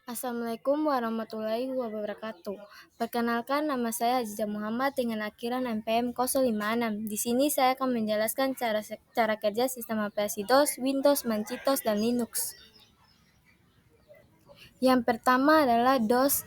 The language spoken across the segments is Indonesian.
Assalamualaikum warahmatullahi wabarakatuh. Perkenalkan, nama saya Aziza Muhammad dengan akhiran NPM 056. Di sini saya akan menjelaskan cara kerja sistem operasi DOS, Windows, Macintosh, dan Linux. Yang pertama adalah DOS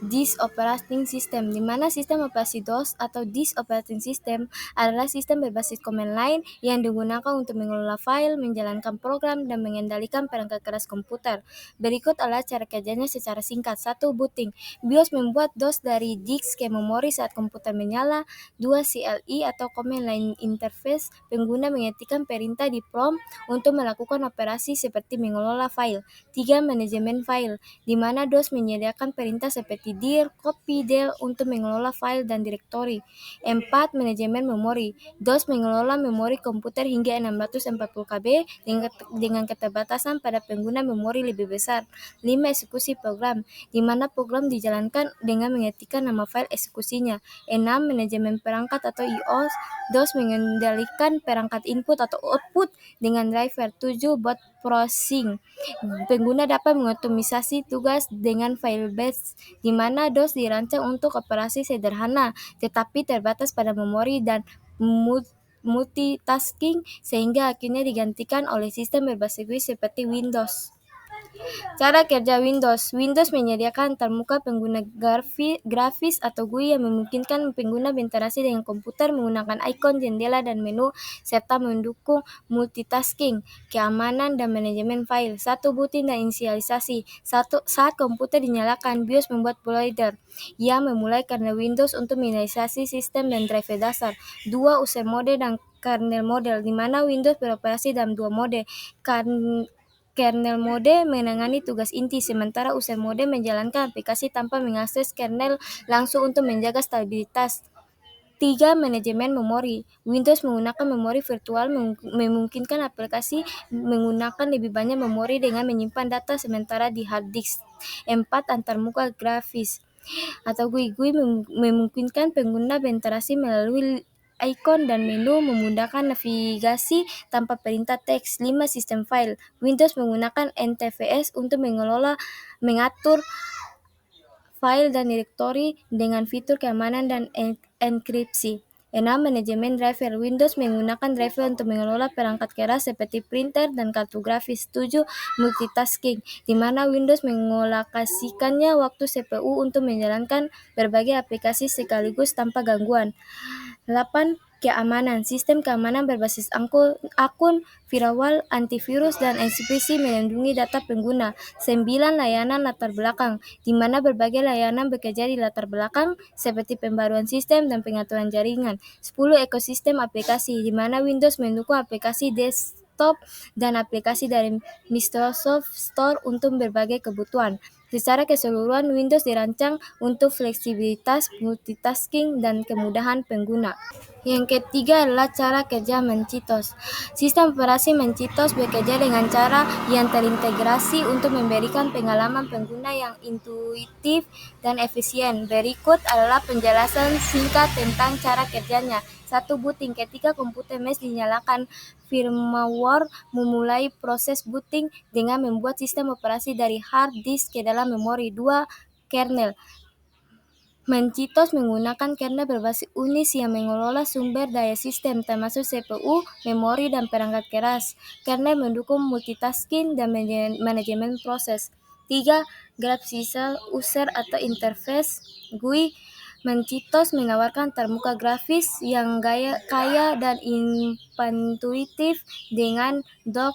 Disk Operating System, di mana sistem operasi DOS atau Disk Operating System adalah sistem berbasis command line yang digunakan untuk mengelola file, menjalankan program, dan mengendalikan perangkat keras komputer. Berikut adalah cara kerjanya secara singkat. 1. Booting. BIOS membuat DOS dari disk ke memori saat komputer menyala. 2. CLI atau Command Line Interface. Pengguna mengetikkan perintah di prompt untuk melakukan operasi seperti mengelola file. 3. Manajemen file, di mana DOS menyediakan perintah seperti dir, copy, del untuk mengelola file dan direktori. 4. Manajemen memori. DOS mengelola memori komputer hingga 640 KB dengan keterbatasan pada pengguna memori lebih besar. 5. Eksekusi program, di mana program dijalankan dengan mengetikkan nama file eksekusinya. 6. Manajemen perangkat atau IOS. DOS mengendalikan perangkat input atau output dengan driver. 7. Boot processing. Pengguna dapat mengotomisasi tugas dengan file batch, di mana DOS dirancang untuk operasi sederhana, tetapi terbatas pada memori dan multitasking, sehingga akhirnya digantikan oleh sistem berbasis GUI seperti Windows. Cara kerja Windows. Windows menyediakan termuka pengguna grafis atau GUI yang memungkinkan pengguna berinteraksi dengan komputer menggunakan ikon, jendela, dan menu, serta mendukung multitasking, keamanan, dan manajemen file. 1. Booting dan inisialisasi. Saat komputer dinyalakan, BIOS membuat bootloader yang memulai kernel Windows untuk menginisialisasi sistem dan driver dasar. 2. User mode dan kernel mode, di mana Windows beroperasi dalam dua mode. Kernel mode menangani tugas inti, sementara user mode menjalankan aplikasi tanpa mengakses kernel langsung untuk menjaga stabilitas. 3. Manajemen memori. Windows menggunakan memori virtual memungkinkan aplikasi menggunakan lebih banyak memori dengan menyimpan data sementara di hard disk. 4. Antarmuka grafis atau GUI memungkinkan pengguna berinteraksi melalui ikon dan menu, memudahkan navigasi tanpa perintah teks. 5. Sistem file. Windows menggunakan NTFS untuk mengatur file dan direktori dengan fitur keamanan dan enkripsi. 6. Manajemen driver. Windows menggunakan driver untuk mengelola perangkat keras seperti printer dan kartu grafis. 7. Multitasking, di mana Windows mengalokasikannya waktu CPU untuk menjalankan berbagai aplikasi sekaligus tanpa gangguan. 8. Keamanan. Sistem keamanan berbasis akun, firewall, antivirus, dan enkripsi melindungi data pengguna. 9. Layanan latar belakang, di mana berbagai layanan bekerja di latar belakang seperti pembaruan sistem dan pengaturan jaringan. 10. Ekosistem aplikasi, di mana Windows mendukung aplikasi desktop dan aplikasi dari Microsoft Store untuk berbagai kebutuhan. Secara keseluruhan, Windows dirancang untuk fleksibilitas, multitasking, dan kemudahan pengguna. Yang ketiga adalah cara kerja Macintosh. Sistem operasi Macintosh bekerja dengan cara yang terintegrasi untuk memberikan pengalaman pengguna yang intuitif dan efisien. Berikut adalah penjelasan singkat tentang cara kerjanya. 1. Booting. Ketika komputer mesh dinyalakan, firmware memulai proses booting dengan membuat sistem operasi dari hard disk ke dalam memori. 2. Kernel. Macintosh menggunakan kernel berbasis Unix yang mengelola sumber daya sistem, termasuk CPU, memori, dan perangkat keras. Kernel mendukung multitasking dan manajemen proses. 3. Graphical User atau Interface GUI. Macintosh menawarkan termuka grafis yang kaya dan intuitif dengan dock,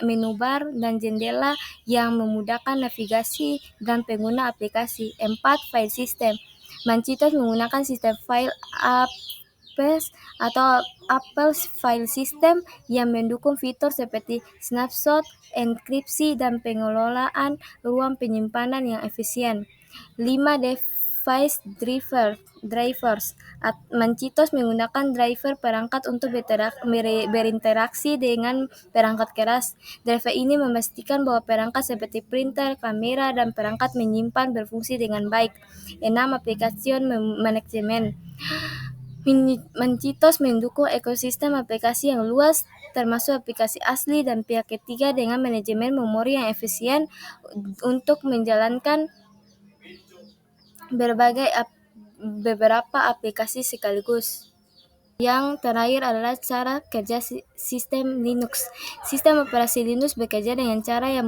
menu bar, dan jendela yang memudahkan navigasi dan pengguna aplikasi. 4. File System. Macintosh menggunakan sistem file APS atau Apple File System yang mendukung fitur seperti snapshot, enkripsi, dan pengelolaan ruang penyimpanan yang efisien. 5. Device drivers. Macintosh menggunakan driver perangkat untuk berinteraksi dengan perangkat keras. Driver ini memastikan bahwa perangkat seperti printer, kamera, dan perangkat menyimpan berfungsi dengan baik. 6. Application Management. Mancitos mendukung ekosistem aplikasi yang luas, termasuk aplikasi asli dan pihak ketiga dengan manajemen memori yang efisien untuk menjalankan beberapa aplikasi sekaligus. Yang terakhir adalah cara kerja sistem Linux. Sistem operasi Linux bekerja dengan cara yang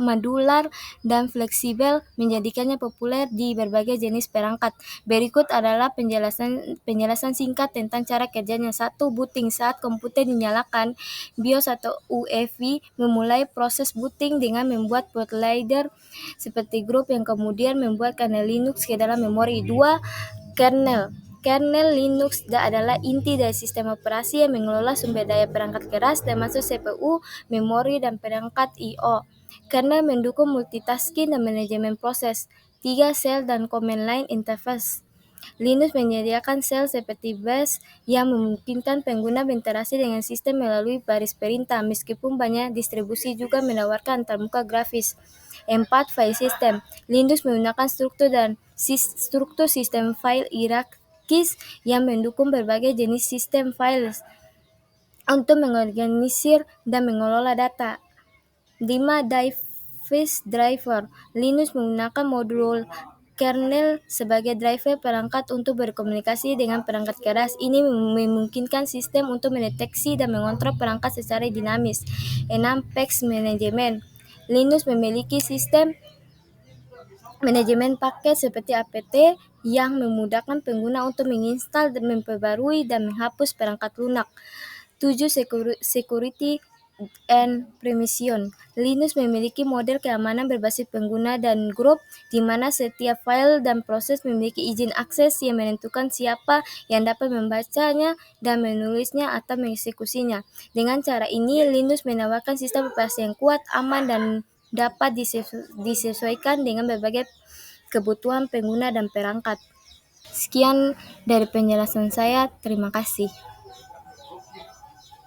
modular dan fleksibel, menjadikannya populer di berbagai jenis perangkat. Berikut adalah penjelasan singkat tentang cara kerjanya. 1. Booting. Saat komputer dinyalakan, BIOS atau UEFI memulai proses booting dengan membuat bootloader seperti grup yang kemudian membuat kernel Linux ke dalam memori. 2. Kernel. Kernel Linux adalah inti dari sistem operasi yang mengelola sumber daya perangkat keras termasuk CPU, memori, dan perangkat I/O. Kernel mendukung multitasking dan manajemen proses. 3. Shell dan command line interface. Linux menyediakan shell seperti bash yang memungkinkan pengguna berinteraksi dengan sistem melalui baris perintah, meskipun banyak distribusi juga menawarkan antarmuka grafis. 4. File system. Linux menggunakan struktur sistem file hierarkis yang mendukung berbagai jenis sistem file untuk mengorganisir dan mengelola data. 5. Device driver. Linux menggunakan modul kernel sebagai driver perangkat untuk berkomunikasi dengan perangkat keras. Ini memungkinkan sistem untuk mendeteksi dan mengontrol perangkat secara dinamis. 6. Package management. Linux memiliki sistem manajemen paket seperti apt yang memudahkan pengguna untuk menginstal dan memperbarui dan menghapus perangkat lunak. 7. Security and permission. Linux memiliki model keamanan berbasis pengguna dan grup, di mana setiap file dan proses memiliki izin akses yang menentukan siapa yang dapat membacanya dan menulisnya atau mengeksekusinya. Dengan cara ini, Linux menawarkan sistem operasi yang kuat, aman, dan dapat disesuaikan dengan berbagai kebutuhan pengguna dan perangkat. Sekian dari penjelasan saya, terima kasih.